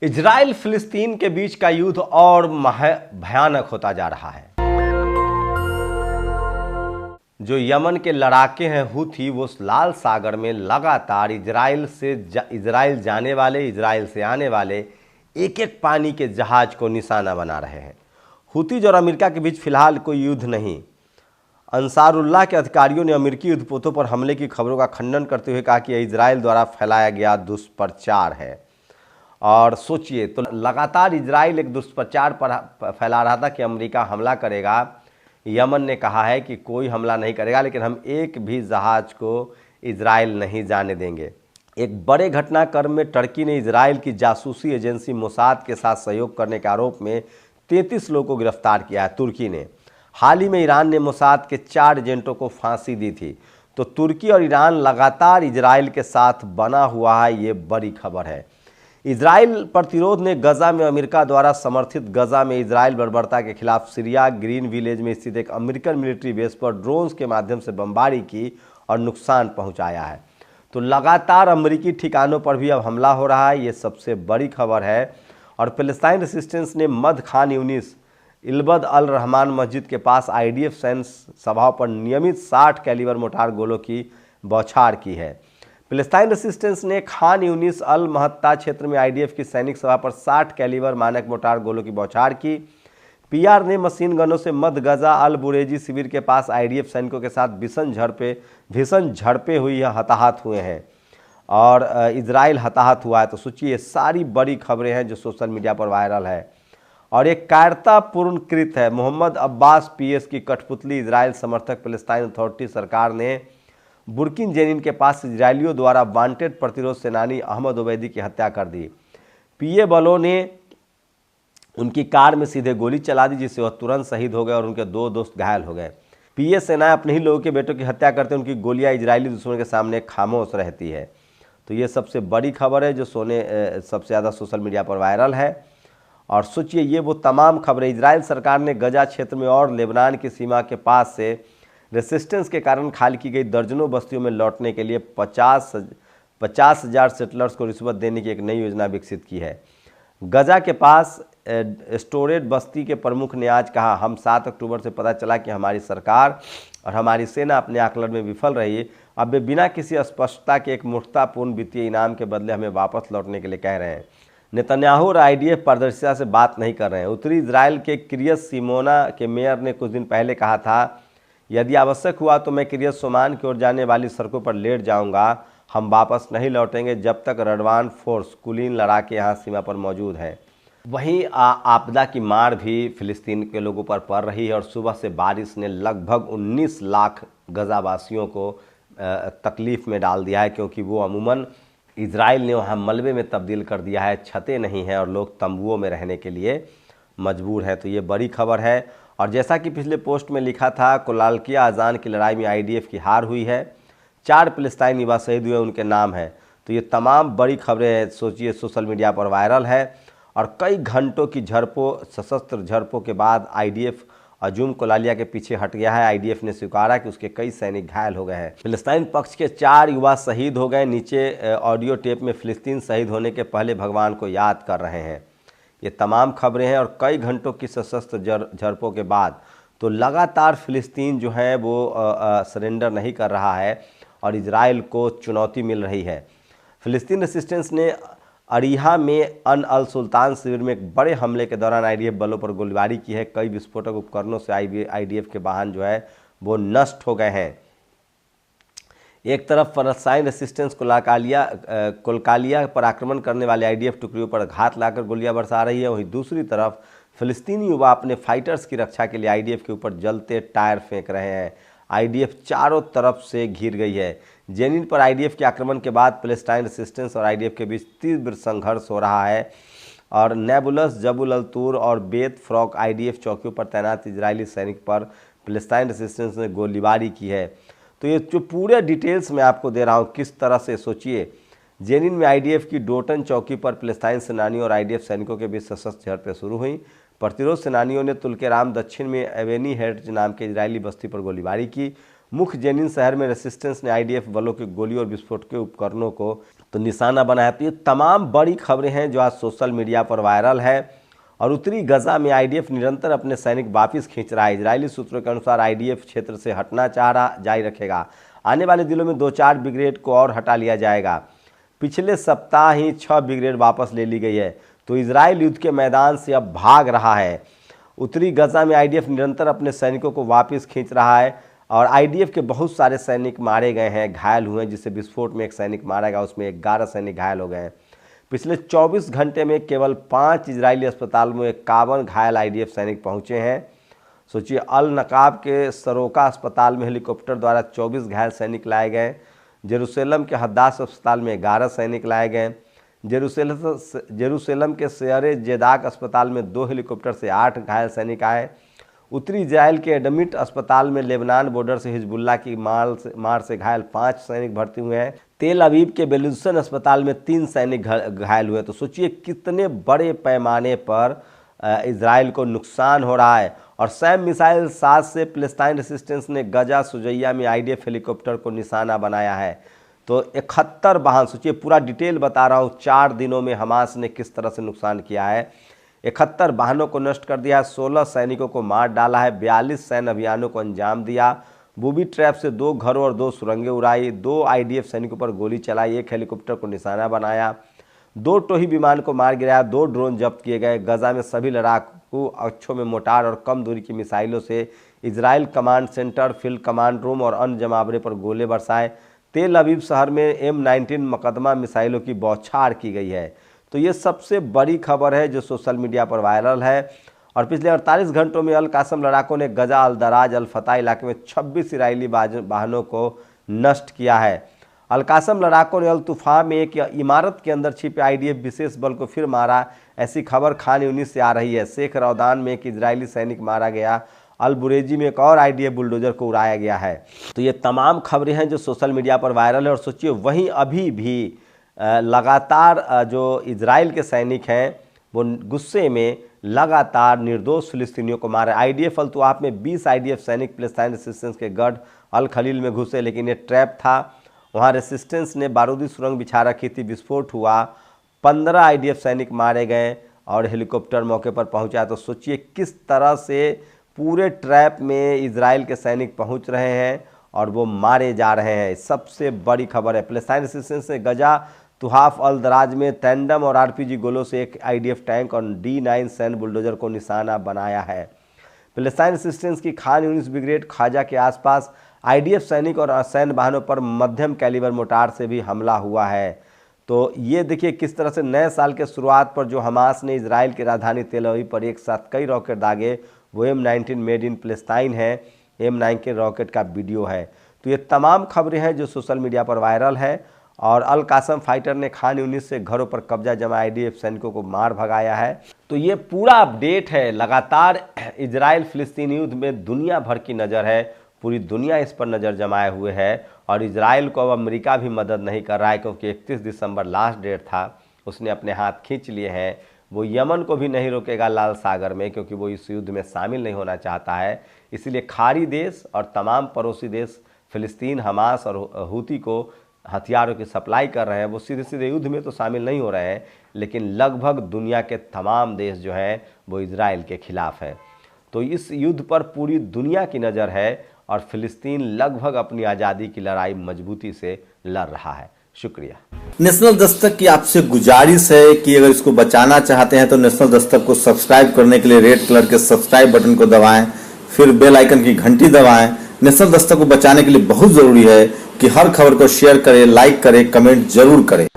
Israel फिलिस्तीन के बीच का युद्ध और भयानक होता जा रहा है। जो यमन के लड़ाके हैं हूथी, वो लाल सागर में लगातार इजराइल जाने वाले, इजराइल से आने वाले एक एक पानी के जहाज को निशाना बना रहे हैं। हूथीज और अमेरिका के बीच फिलहाल कोई युद्ध नहीं। अंसारुल्लाह के अधिकारियों ने अमेरिकी युद्धपोतों पर हमले की खबरों का खंडन करते हुए कहा कि यह इजराइल द्वारा फैलाया गया दुष्प्रचार है। और सोचिए, तो लगातार इजराइल एक दुष्प्रचार पर फैला रहा था कि अमेरिका हमला करेगा। यमन ने कहा है कि कोई हमला नहीं करेगा, लेकिन हम एक भी जहाज को इजराइल नहीं जाने देंगे। एक बड़े घटनाक्रम में टर्की ने इजराइल की जासूसी एजेंसी मोसाद के साथ सहयोग करने के आरोप में 33 लोगों को गिरफ्तार किया है। तुर्की ने हाल ही में ईरान ने मोसाद के 4 एजेंटों को फांसी दी थी। तो तुर्की और ईरान लगातार इजराइल के साथ बना हुआ है, ये बड़ी खबर है। इजराइल प्रतिरोध ने गजा में अमेरिका द्वारा समर्थित गजा में इजराइल बर्बरता के खिलाफ सीरिया ग्रीन विलेज में स्थित एक अमेरिकन मिलिट्री बेस पर ड्रोन्स के माध्यम से बमबारी की और नुकसान पहुंचाया है। तो लगातार अमेरिकी ठिकानों पर भी अब हमला हो रहा है, ये सबसे बड़ी खबर है। और फिलिस्तीन रेसिस्टेंस ने मद खान यूनिस इल्बद अल रहमान मस्जिद के पास आईडीएफ सैन्य सभाओं पर नियमित 60 कैलिबर मोटार गोलों की बौछार की है। फिलिस्तीन रेसिस्टेंस ने खान यूनिस अल महत्ता क्षेत्र में आईडीएफ की सैनिक सभा पर 60 कैलिबर मानक मोटार गोलों की बौछार की। पीआर ने मशीन गनों से मद गजा अल बुरेजी शिविर के पास आईडीएफ सैनिकों के साथ भीषण झड़पें हुई हताहत हुए हैं और इजराइल हताहत हुआ है। तो सोचिए, सारी बड़ी खबरें हैं जो सोशल मीडिया पर वायरल है। और एक कायरतापूर्ण कृत है। मोहम्मद अब्बास पीएस की कठपुतली इजराइल समर्थक फिलिस्तीन अथॉरिटी सरकार ने बुर्किन जेनिन के पास इजरायलियों द्वारा वांटेड प्रतिरोध सेनानी अहमद ओबैदी की हत्या कर दी। पीए बलों ने उनकी कार में सीधे गोली चला दी, जिससे वह तुरंत शहीद हो गए और उनके 2 दोस्त घायल हो गए। पीए सेना अपने ही लोगों के बेटों की हत्या करते, उनकी गोलियां इजरायली दुश्मन के सामने खामोश रहती है। तो ये सबसे बड़ी खबर है जो सबसे ज़्यादा सोशल मीडिया पर वायरल है। और सोचिए, ये वो तमाम खबरें। इजराइल सरकार ने गजा क्षेत्र में और लेबनान की सीमा के पास से रेसिस्टेंस के कारण खाली की गई दर्जनों बस्तियों में लौटने के लिए 50,000 सेटलर्स को रिश्वत देने की एक नई योजना विकसित की है। गजा के पास स्टोरेज बस्ती के प्रमुख ने आज कहा, हम 7 अक्टूबर से पता चला कि हमारी सरकार और हमारी सेना अपने आकलन में विफल रही। अब वे बिना किसी स्पष्टता के एक मूर्खतापूर्ण वित्तीय इनाम के बदले हमें वापस लौटने के लिए कह रहे हैं। नेतन्याहू और आईडीएफ पारदर्शिता से बात नहीं कर रहे हैं। उत्तरी इजराइल के किरियत सिमोना के मेयर ने कुछ दिन पहले कहा था, यदि आवश्यक हुआ तो मैं किरियत सोमान की ओर जाने वाली सड़कों पर लेट जाऊंगा। हम वापस नहीं लौटेंगे जब तक रडवान फोर्स कुलीन लड़ाके यहाँ सीमा पर मौजूद हैं। वहीं आपदा की मार भी फिलिस्तीन के लोगों पर पड़ रही है और सुबह से बारिश ने लगभग 19 लाख गजावासियों को तकलीफ में डाल दिया है, क्योंकि वो अमूमन इजराइल ने वहाँ मलबे में तब्दील कर दिया है। छतें नहीं हैं और लोग तंबुओं में रहने के लिए मजबूर है। तो ये बड़ी खबर है। और जैसा कि पिछले पोस्ट में लिखा था, कोलाल्किया अजान की लड़ाई में आईडीएफ की हार हुई है। 4 फिलिस्तीनी युवा शहीद हुए, उनके नाम हैं। तो ये तमाम बड़ी खबरें सोचिए सोशल मीडिया पर वायरल है। और कई घंटों की सशस्त्र झड़पों के बाद आईडीएफ अजूम कोलालिया के पीछे हट गया है। आईडीएफ ने स्वीकारा कि उसके कई सैनिक घायल हो गए हैं। फिलिस्तीन पक्ष के 4 युवा शहीद हो गए। नीचे ऑडियो टेप में फिलिस्तीन शहीद होने के पहले भगवान को याद कर रहे हैं। ये तमाम खबरें हैं। और कई घंटों की सशस्त्र झड़पों के बाद तो लगातार फिलिस्तीन जो है वो सरेंडर नहीं कर रहा है और इजराइल को चुनौती मिल रही है। फिलिस्तीन रेसिस्टेंस ने अरीहा में अल सुल्तान शिविर में एक बड़े हमले के दौरान आईडीएफ बलों पर गोलीबारी की है। कई विस्फोटक उपकरणों से आईडीएफ के वाहन जो है वो नष्ट हो गए हैं। एक तरफ फिलिस्तीन रेसिस्टेंस कोलकालिया पर आक्रमण करने वाले आईडीएफ टुकड़ियों पर घात लाकर गोलियां बरसा रही है। वहीं दूसरी तरफ फिलिस्तीनी युवा अपने फाइटर्स की रक्षा के लिए आईडीएफ के ऊपर जलते टायर फेंक रहे हैं। आईडीएफ चारों तरफ से घिर गई है। जेनिन पर आईडीएफ के आक्रमण के बाद फिलिस्तीन रेसिस्टेंस और आईडीएफ के बीच तीव्र संघर्ष हो रहा है। और नेबुलस, जबुल अल तूर और बेत फ्रॉक आईडीएफ चौकियों पर तैनात इजरायली सैनिक पर फिलिस्तीन रेसिस्टेंस ने गोलीबारी की है। तो ये जो पूरे डिटेल्स मैं आपको दे रहा हूँ किस तरह से, सोचिए, जेनिन में आईडीएफ की डोटन चौकी पर फिलिस्तीन सेनानियों और आईडीएफ सैनिकों के बीच सशस्त्र झड़पें शुरू हुई। प्रतिरोध सेनानियों ने तुल्केराम दक्षिण में एवेनी हेड नाम के इजरायली बस्ती पर गोलीबारी की। मुख्य जेनिन शहर में रेसिस्टेंस ने आईडीएफ बलों की गोली और विस्फोट के उपकरणों को तो निशाना बनाया। तो ये तमाम बड़ी खबरें हैं जो आज सोशल मीडिया पर वायरल है। और उत्तरी गजा में आईडीएफ निरंतर अपने सैनिक वापस खींच रहा है। इजरायली सूत्रों के अनुसार आईडीएफ क्षेत्र से हटना जारी रखेगा। आने वाले दिनों में 2-4 ब्रिगेड को और हटा लिया जाएगा। पिछले सप्ताह ही 6 ब्रिगेड वापस ले ली गई है। तो इजराइल युद्ध के मैदान से अब भाग रहा है। उत्तरी गजा में आईडीएफ निरंतर अपने सैनिकों को वापस खींच रहा है और आईडीएफ के बहुत सारे सैनिक मारे गए हैं, घायल हुए हैं। जिससे विस्फोट में एक सैनिक मारा गया, उसमें 11 सैनिक घायल हो गए हैं। पिछले 24 घंटे में केवल 5 इजरायली अस्पताल में 51 घायल आईडीएफ सैनिक पहुंचे हैं। सोचिए, अल नकाब के सरोका अस्पताल में हेलीकॉप्टर द्वारा 24 घायल सैनिक लाए गए। जेरूसलम के हद्दास अस्पताल में 11 सैनिक लाए गए। जेरूसलम के शेरे जेदाक अस्पताल में 2 हेलीकॉप्टर से 8 घायल सैनिक आए। उत्तरी इजराइल के एडमिट अस्पताल में लेबनान बॉर्डर से हिजबुल्लाह की मार से घायल 5 सैनिक भर्ती हुए हैं। तेल अवीव के बेलूचिस्तान अस्पताल में 3 सैनिक घायल हुए। तो सोचिए कितने बड़े पैमाने पर इजराइल को नुकसान हो रहा है। और सैम मिसाइल 7 से फिलिस्तीन रेसिस्टेंस ने गजा सुजैया में आईडीएफ हेलीकॉप्टर को निशाना बनाया है। तो 71 वाहन, सोचिए पूरा डिटेल बता रहा हूँ, 4 दिनों में हमास ने किस तरह से नुकसान किया है। 71 वाहनों को नष्ट कर दिया है, 16 सैनिकों को मार डाला है, 42 सैन्य अभियानों को अंजाम दिया, बूबी ट्रैप से 2 घरों और 2 सुरंगें उड़ाई, 2 आईडीएफ सैनिकों पर गोली चलाई, 1 हेलीकॉप्टर को निशाना बनाया, 2 टोही विमान को मार गिराया, 2 ड्रोन जब्त किए गए। गजा में सभी लड़ाकू अक्षों में मोटार और कम दूरी की मिसाइलों से Israel command centre, field command room और अन्य जमावड़े पर गोले बरसाए। तेल अवीव शहर में M19 मुकदमा मिसाइलों की बौछार की गई है। तो ये सबसे बड़ी खबर है जो सोशल मीडिया पर वायरल है। और पिछले 48 घंटों में अल कासम लड़ाकों ने गजा, अल दराज, अल फतह इलाके में 26 इजरायली वाहनों को नष्ट किया है। अल कासम लड़ाकों ने अल तुफा में एक इमारत के अंदर छिपे आईडीएफ विशेष बल को फिर मारा। ऐसी खबर खान यूनिस से आ रही है। शेख रौदान में एक इजरायली सैनिक मारा गया। अल बुरेजी में एक और आईडीएफ बुलडोजर को उड़ाया गया है। तो ये तमाम खबरें हैं जो सोशल मीडिया पर वायरल है। और सोचिए, वहीं अभी भी लगातार जो इजराइल के सैनिक हैं वो गुस्से में लगातार निर्दोष फिलिस्तीनियों को मारे। आईडीएफ अल तुआफ में 20 आईडीएफ सैनिक फिलिस्तीन रेसिस्टेंस के गढ़ अल खलील में घुसे, लेकिन ये ट्रैप था। वहाँ रेसिस्टेंस ने बारूदी सुरंग बिछा रखी थी, विस्फोट हुआ, 15 आईडीएफ सैनिक मारे गए और हेलीकॉप्टर मौके पर पहुंचा। तो सोचिए किस तरह से पूरे ट्रैप में इजराइल के सैनिक पहुंच रहे हैं और वो मारे जा रहे हैं। सबसे बड़ी खबर है। फिलिस्तीन रेसिस्टेंस ने गजा, तुहाफ, अल दराज में टैंडम और आरपीजी गोलों से 1 आईडीएफ टैंक और D9 सैन्य बुलडोजर को निशाना बनाया है। फिलिस्तीन रेसिस्टेंस की खान यूनिस ब्रिगेड खाजा के आसपास आईडीएफ सैनिक और सैन्य वाहनों पर मध्यम कैलिबर मोटार से भी हमला हुआ है। तो ये देखिए किस तरह से नए साल के शुरुआत पर जो हमास ने इजराइल की राजधानी तेल अवीव पर एक साथ कई रॉकेट दागे, वो M19 मेड इन फिलिस्तीन है। M9 के रॉकेट का वीडियो है। तो ये तमाम खबरें हैं जो सोशल मीडिया पर वायरल है। और अल कासम फाइटर ने खान यूनिस से घरों पर कब्जा जमा आईडीएफ सैनिकों को मार भगाया है। तो ये पूरा अपडेट है। लगातार इजराइल फिलिस्तीन युद्ध में दुनिया भर की नज़र है, पूरी दुनिया इस पर नज़र जमाए हुए है। और इजराइल को अब अमेरिका भी मदद नहीं कर रहा है, क्योंकि 31 दिसंबर लास्ट डेट था, उसने अपने हाथ खींच लिए हैं। वो यमन को भी नहीं रोकेगा लाल सागर में, क्योंकि वो इस युद्ध में शामिल नहीं होना चाहता है। इसीलिए खाड़ी देश और तमाम पड़ोसी देश फिलिस्तीन, हमास और हूती को हथियारों की सप्लाई कर रहे हैं। वो सीधे सीधे युद्ध में तो शामिल नहीं हो रहे हैं, लेकिन लगभग दुनिया के तमाम देश जो हैं वो इजराइल के खिलाफ है। तो इस युद्ध पर पूरी दुनिया की नज़र है और फिलिस्तीन लगभग अपनी आज़ादी की लड़ाई मजबूती से लड़ रहा है। शुक्रिया। नेशनल दस्तक की आपसे गुजारिश है कि अगर इसको बचाना चाहते हैं तो नेशनल दस्तक को सब्सक्राइब करने के लिए रेड कलर के सब्सक्राइब बटन को दबाएं, फिर बेल आइकन की घंटी दबाएं। नेशनल दस्तक को बचाने के लिए बहुत जरूरी है कि हर खबर को शेयर करें, लाइक करें, कमेंट जरूर करें।